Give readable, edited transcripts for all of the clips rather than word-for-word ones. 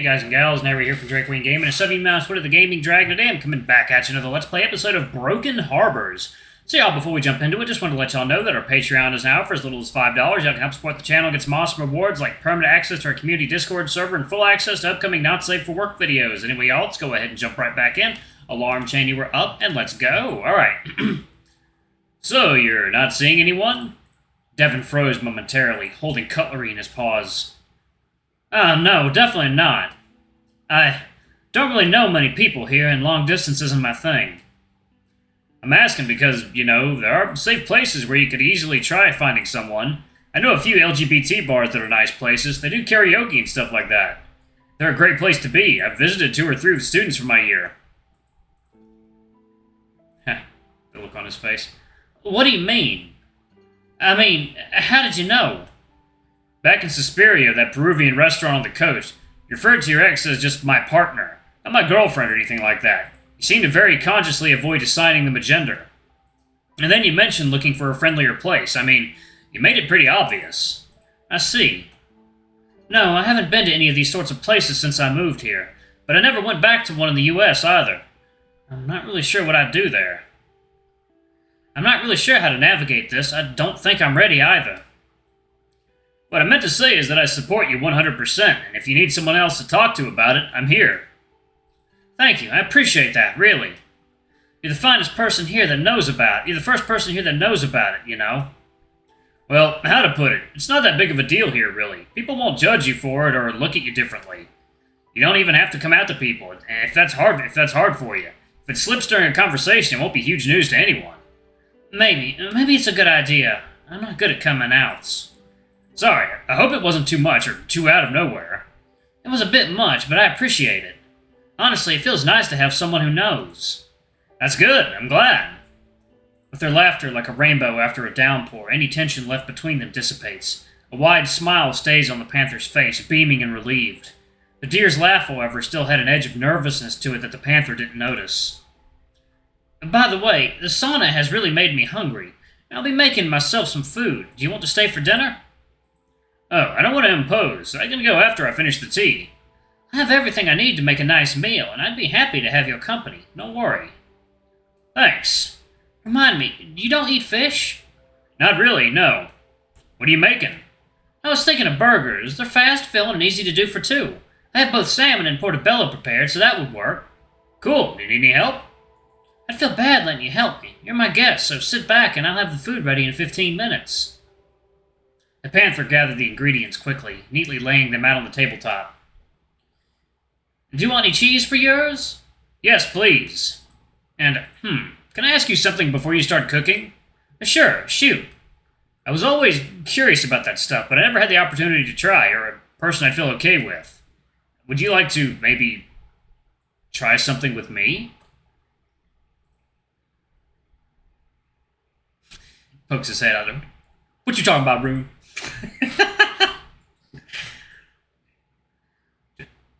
Hey guys and gals, Never here from Drake Wing Gaming, and subbing mouse Twitter the Gaming Dragon. Today I'm coming back at you another Let's Play episode of Broken Harbors. So y'all, before we jump into it, just wanted to let y'all know that our Patreon is now for as little as $5. Y'all can help support the channel, get some awesome rewards like permanent access to our community Discord server and full access to upcoming not safe for work videos. Anyway, y'all, let's go ahead and jump right back in. Alarm chain, you were up, and let's go. Alright. So, you're not seeing anyone? Devon froze momentarily, holding cutlery in his paws. No, definitely not. I don't really know many people here, and long distance isn't my thing. I'm asking because, you know, there are safe places where you could easily try finding someone. I know a few LGBT bars that are nice places. They do karaoke and stuff like that. They're a great place to be. I've visited 2 or 3 with students from my year. Heh, the look on his face. What do you mean? I mean, how did you know? Back in Suspiria, that Peruvian restaurant on the coast, you referred to your ex as just my partner, not my girlfriend or anything like that. You seemed to very consciously avoid assigning them a gender. And then you mentioned looking for a friendlier place. I mean, you made it pretty obvious. I see. No, I haven't been to any of these sorts of places since I moved here, but I never went back to one in the US either. I'm not really sure what I'd do there. I'm not really sure how to navigate this. I don't think I'm ready either. What I meant to say is that I support you 100%, and if you need someone else to talk to about it, I'm here. Thank you, I appreciate that, really. You're the finest person here that knows about it. You're the first person here that knows about it, you know. Well, how to put it, it's not that big of a deal here, really. People won't judge you for it or look at you differently. You don't even have to come out to people, and if that's hard for you. If it slips during a conversation, it won't be huge news to anyone. Maybe it's a good idea. I'm not good at coming outs. Sorry, I hope it wasn't too much or too out of nowhere. It was a bit much, but I appreciate it. Honestly, it feels nice to have someone who knows. That's good, I'm glad. With their laughter like a rainbow after a downpour, any tension left between them dissipates. A wide smile stays on the panther's face, beaming and relieved. The deer's laugh, however, still had an edge of nervousness to it that the panther didn't notice. By the way, the sauna has really made me hungry. I'll be making myself some food. Do you want to stay for dinner? Oh, I don't want to impose. I can go after I finish the tea. I have everything I need to make a nice meal, and I'd be happy to have your company. Don't worry. Thanks. Remind me, you don't eat fish? Not really, no. What are you making? I was thinking of burgers. They're fast, filling, and easy to do for 2. I have both salmon and portobello prepared, so that would work. Cool. Do you need any help? I'd feel bad letting you help me. You're my guest, so sit back and I'll have the food ready in 15 minutes. The panther gathered the ingredients quickly, neatly laying them out on the tabletop. Do you want any cheese for yours? Yes, please. And, can I ask you something before you start cooking? Sure, shoot. I was always curious about that stuff, but I never had the opportunity to try, or a person I'd feel okay with. Would you like to, maybe, try something with me? Pokes his head out of him. What you talking about, Rune?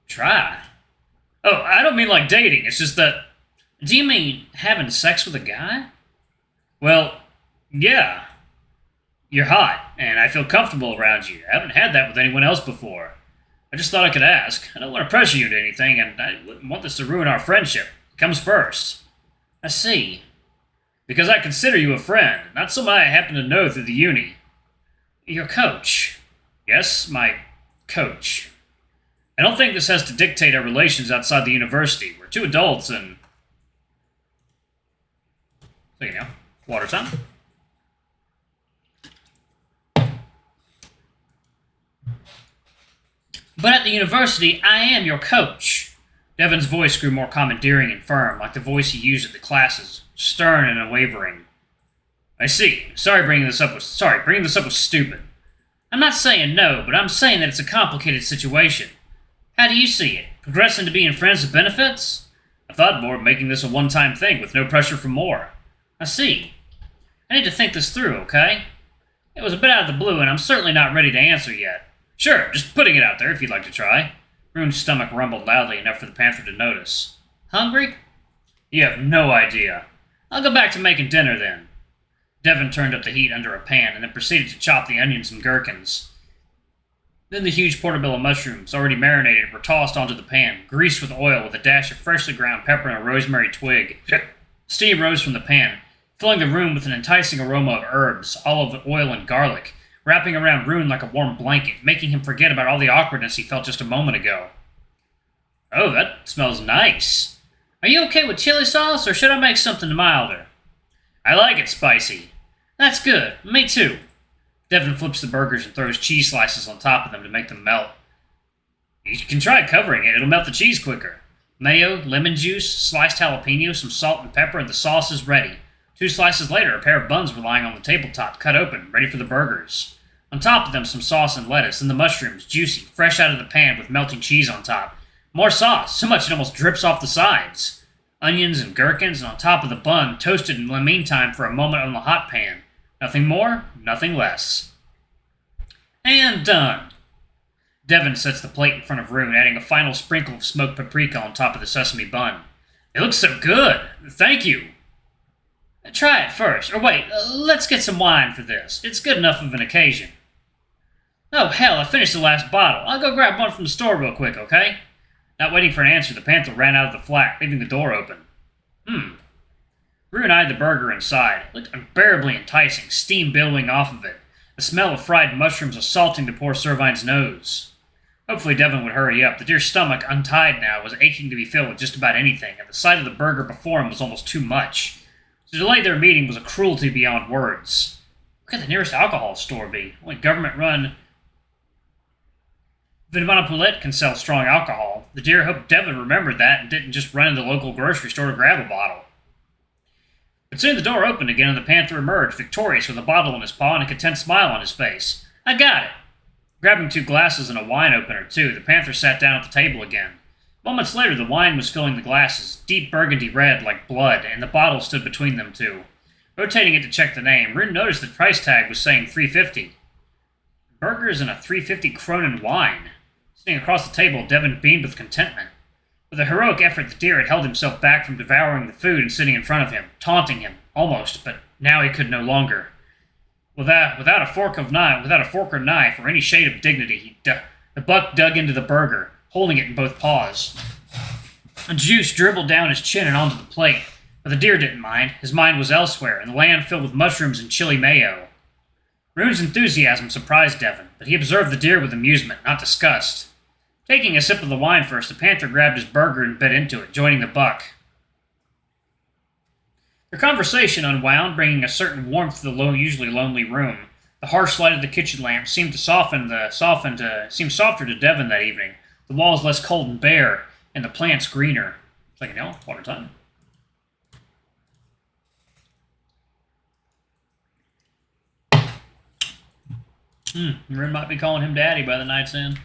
Try? Oh, I don't mean like dating. It's just that... Do you mean having sex with a guy? Well, yeah. You're hot, and I feel comfortable around you. I haven't had that with anyone else before. I just thought I could ask. I don't want to pressure you to anything, and I wouldn't want this to ruin our friendship. It comes first. I see. Because I consider you a friend, not somebody I happen to know through the uni. Your coach. Yes, my coach. I don't think this has to dictate our relations outside the university. We're 2 adults and... So, you know, water time. But at the university, I am your coach. Devon's voice grew more commandeering and firm, like the voice he used at the classes, stern and unwavering. I see. Bringing this up was stupid. I'm not saying no, but I'm saying that it's a complicated situation. How do you see it? Progressing to being friends with benefits? I thought more of making this a one-time thing with no pressure for more. I see. I need to think this through, okay? It was a bit out of the blue, and I'm certainly not ready to answer yet. Sure, just putting it out there if you'd like to try. Rune's stomach rumbled loudly enough for the panther to notice. Hungry? You have no idea. I'll go back to making dinner then. Devon turned up the heat under a pan and then proceeded to chop the onions and gherkins. Then the huge portobello mushrooms, already marinated, were tossed onto the pan, greased with oil with a dash of freshly ground pepper and a rosemary twig. Steam rose from the pan, filling the room with an enticing aroma of herbs, olive oil, and garlic, wrapping around Rune like a warm blanket, making him forget about all the awkwardness he felt just a moment ago. Oh, that smells nice. Are you okay with chili sauce, or should I make something milder? I like it spicy. That's good. Me too. Devon flips the burgers and throws cheese slices on top of them to make them melt. You can try covering it. It'll melt the cheese quicker. Mayo, lemon juice, sliced jalapeno, some salt and pepper, and the sauce is ready. 2 slices later, a pair of buns were lying on the tabletop, cut open, ready for the burgers. On top of them, some sauce and lettuce, and the mushrooms, juicy, fresh out of the pan with melting cheese on top. More sauce, so much it almost drips off the sides. Onions and gherkins, and on top of the bun, toasted in the meantime for a moment on the hot pan. Nothing more, nothing less. And done. Devon sets the plate in front of Rune, adding a final sprinkle of smoked paprika on top of the sesame bun. It looks so good. Thank you. Try it first. Or wait, let's get some wine for this. It's good enough of an occasion. Oh, hell, I finished the last bottle. I'll go grab one from the store real quick, okay? Not waiting for an answer, the panther ran out of the flat, leaving the door open. Rune eyed the burger inside. It looked unbearably enticing, steam billowing off of it, the smell of fried mushrooms assaulting the poor Servine's nose. Hopefully Devon would hurry up. The dear's stomach, untied now, was aching to be filled with just about anything, and the sight of the burger before him was almost too much. To delay their meeting was a cruelty beyond words. Where could the nearest alcohol store be? Only government-run Vinmonopoulet can sell strong alcohol. The dear hoped Devon remembered that and didn't just run into the local grocery store to grab a bottle. But soon the door opened again and the panther emerged, victorious with a bottle in his paw and a content smile on his face. I got it! Grabbing 2 glasses and a wine opener, too, the panther sat down at the table again. Moments later, the wine was filling the glasses, deep burgundy red like blood, and the bottle stood between them two. Rotating it to check the name, Rune noticed the price tag was saying $3.50. Burgers and a $3.50 Kronen wine. Sitting across the table, Devon beamed with contentment. With a heroic effort, the deer had held himself back from devouring the food and sitting in front of him, taunting him, almost, but now he could no longer. Without a fork or knife or any shade of dignity, the buck dug into the burger, holding it in both paws. A juice dribbled down his chin and onto the plate, but the deer didn't mind. His mind was elsewhere, and the land filled with mushrooms and chili mayo. Rune's enthusiasm surprised Devon, but he observed the deer with amusement, not disgust. Taking a sip of the wine first, the panther grabbed his burger and bit into it, joining the buck. Their conversation unwound, bringing a certain warmth to the usually lonely room. The harsh light of the kitchen lamp seemed softer to Devon that evening. The walls less cold and bare, and the plants greener. It's like, water time. Rune might be calling him daddy by the night's end.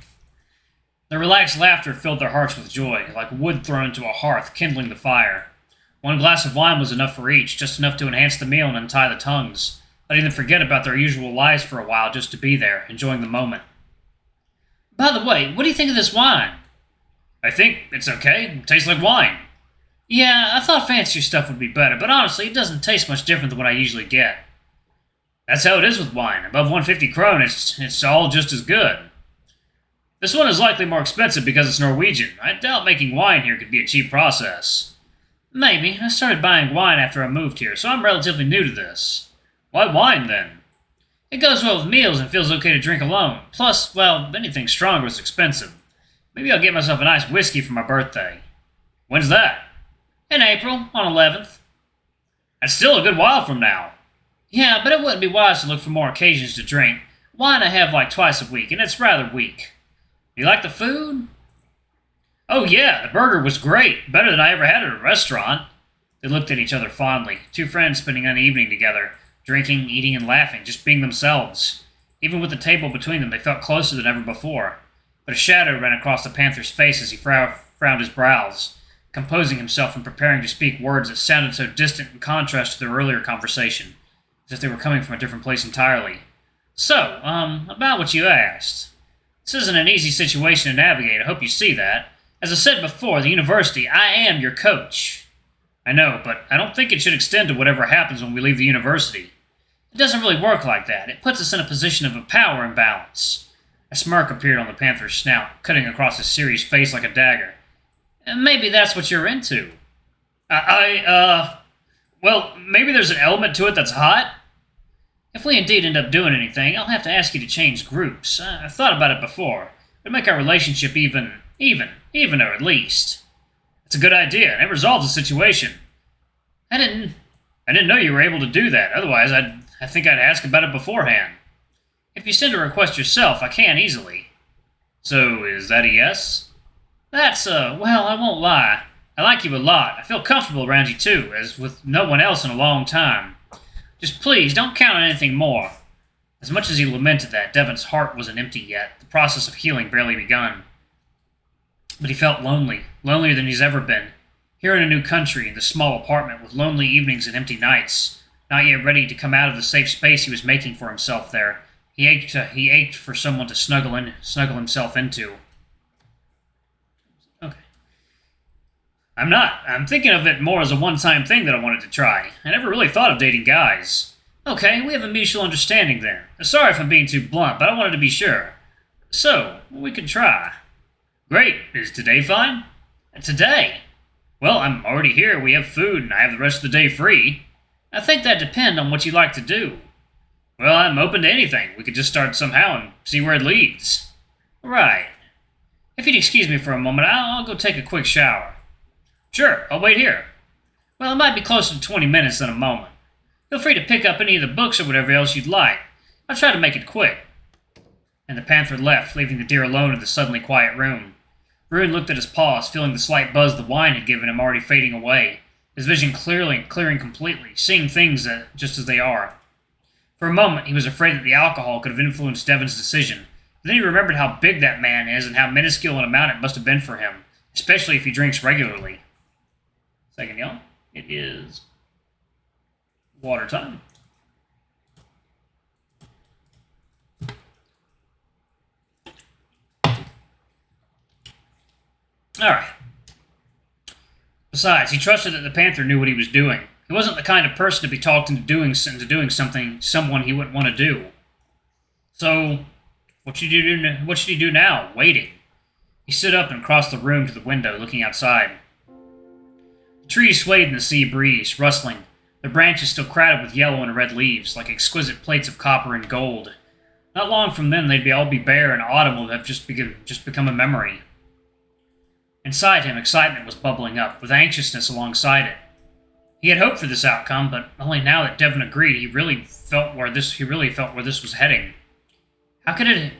The relaxed laughter filled their hearts with joy, like wood thrown into a hearth, kindling the fire. 1 glass of wine was enough for each, just enough to enhance the meal and untie the tongues, letting them forget about their usual lives for a while just to be there, enjoying the moment. By the way, what do you think of this wine? I think it's okay. It tastes like wine. Yeah, I thought fancier stuff would be better, but honestly, it doesn't taste much different than what I usually get. That's how it is with wine. Above 150 krone, it's all just as good. This one is likely more expensive because it's Norwegian. I doubt making wine here could be a cheap process. Maybe. I started buying wine after I moved here, so I'm relatively new to this. Why wine, then? It goes well with meals and feels okay to drink alone. Plus, well, anything stronger is expensive. Maybe I'll get myself a nice whiskey for my birthday. When's that? In April, on 11th. That's still a good while from now. Yeah, but it wouldn't be wise to look for more occasions to drink. Wine I have like twice a week, and it's rather weak. You like the food? Oh yeah, the burger was great. Better than I ever had at a restaurant. They looked at each other fondly, 2 friends spending an evening together, drinking, eating, and laughing, just being themselves. Even with the table between them, they felt closer than ever before. But a shadow ran across the panther's face as he frowned his brows, composing himself and preparing to speak words that sounded so distant in contrast to their earlier conversation, as if they were coming from a different place entirely. So, about what you asked. This isn't an easy situation to navigate, I hope you see that. As I said before, the university, I am your coach. I know, but I don't think it should extend to whatever happens when we leave the university. It doesn't really work like that. It puts us in a position of a power imbalance. A smirk appeared on the panther's snout, cutting across his serious face like a dagger. Maybe that's what you're into. Well, maybe there's an element to it that's hot. If we indeed end up doing anything, I'll have to ask you to change groups. I've thought about it before. It'd make our relationship evener at least. It's a good idea, and it resolves the situation. I didn't know you were able to do that. Otherwise, I think I'd ask about it beforehand. If you send a request yourself, I can easily. So, is that a yes? That's, well, I won't lie. I like you a lot. I feel comfortable around you too, as with no one else in a long time. Just please, don't count on anything more. As much as he lamented that, Devon's heart wasn't empty yet, the process of healing barely begun. But he felt lonely, lonelier than he's ever been. Here in a new country, in this small apartment, with lonely evenings and empty nights, not yet ready to come out of the safe space he was making for himself there, he ached for someone to snuggle himself into. Okay. I'm thinking of it more as a one-time thing that I wanted to try. I never really thought of dating guys. Okay, we have a mutual understanding there. Sorry if I'm being too blunt, but I wanted to be sure. So, we could try. Great. Is today fine? Today? Well, I'm already here. We have food, and I have the rest of the day free. I think that depends on what you like to do. Well, I'm open to anything. We could just start somehow and see where it leads. Right. If you'd excuse me for a moment, I'll go take a quick shower. Sure, I'll wait here. Well, it might be closer to 20 minutes than a moment. Feel free to pick up any of the books or whatever else you'd like. I'll try to make it quick. And the panther left, leaving the deer alone in the suddenly quiet room. Rune looked at his paws, feeling the slight buzz the wine had given him already fading away, his vision clearing completely, seeing things just as they are. For a moment, he was afraid that the alcohol could have influenced Devon's decision. But then he remembered how big that man is and how minuscule an amount it must have been for him, especially if he drinks regularly. Second, y'all. It is water time. Alright. Besides, he trusted that the panther knew what he was doing. He wasn't the kind of person to be talked into doing someone he wouldn't want to do. So, what should he do now? Waiting. He stood up and crossed the room to the window, looking outside. The trees swayed in the sea breeze, rustling, their branches still crowded with yellow and red leaves, like exquisite plates of copper and gold. Not long from then, they'd all be bare, and autumn would have just become a memory. Inside him, excitement was bubbling up, with anxiousness alongside it. He had hoped for this outcome, but only now that Devon agreed, he really felt where this was heading. How could it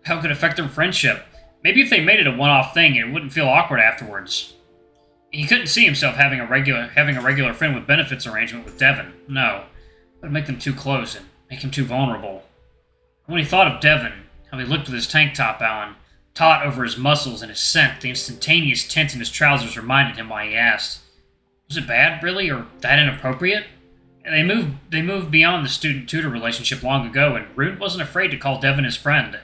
affect their friendship? Maybe if they made it a one-off thing, it wouldn't feel awkward afterwards. He couldn't see himself having a regular friend with benefits arrangement with Devon. No, it would make them too close and make him too vulnerable. And when he thought of Devon, how he looked with his tank top on, taut over his muscles and his scent, the instantaneous tint in his trousers reminded him why he asked. Was it bad, really, or that inappropriate? And they moved beyond the student-tutor relationship long ago, and Rune wasn't afraid to call Devon his friend.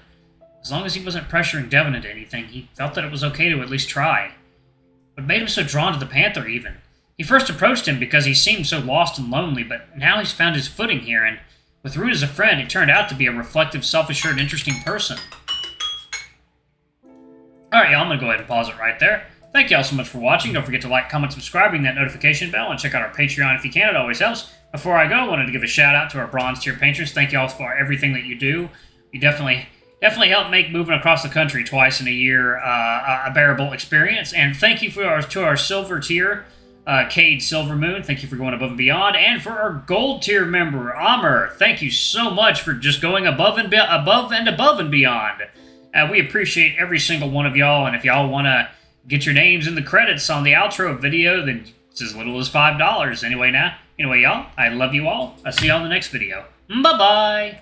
As long as he wasn't pressuring Devon into anything, he felt that it was okay to at least try. What made him so drawn to the panther, even? He first approached him because he seemed so lost and lonely, but now he's found his footing here, and with Rune as a friend, he turned out to be a reflective, self-assured, interesting person. Alright, y'all, I'm going to go ahead and pause it right there. Thank y'all so much for watching. Don't forget to like, comment, subscribe, ring that notification bell, and check out our Patreon if you can. It always helps. Before I go, I wanted to give a shout out to our bronze tier patrons. Thank y'all for everything that you do. You definitely help make moving across the country twice in a year a bearable experience. And thank you to our silver tier, Cade Silvermoon. Thank you for going above and beyond. And for our gold tier member, Amr, thank you so much for just going above and beyond. We appreciate every single one of y'all. And if y'all want to get your names in the credits on the outro video, then it's as little as $5. Anyway, y'all, I love you all. I'll see y'all in the next video. Bye-bye!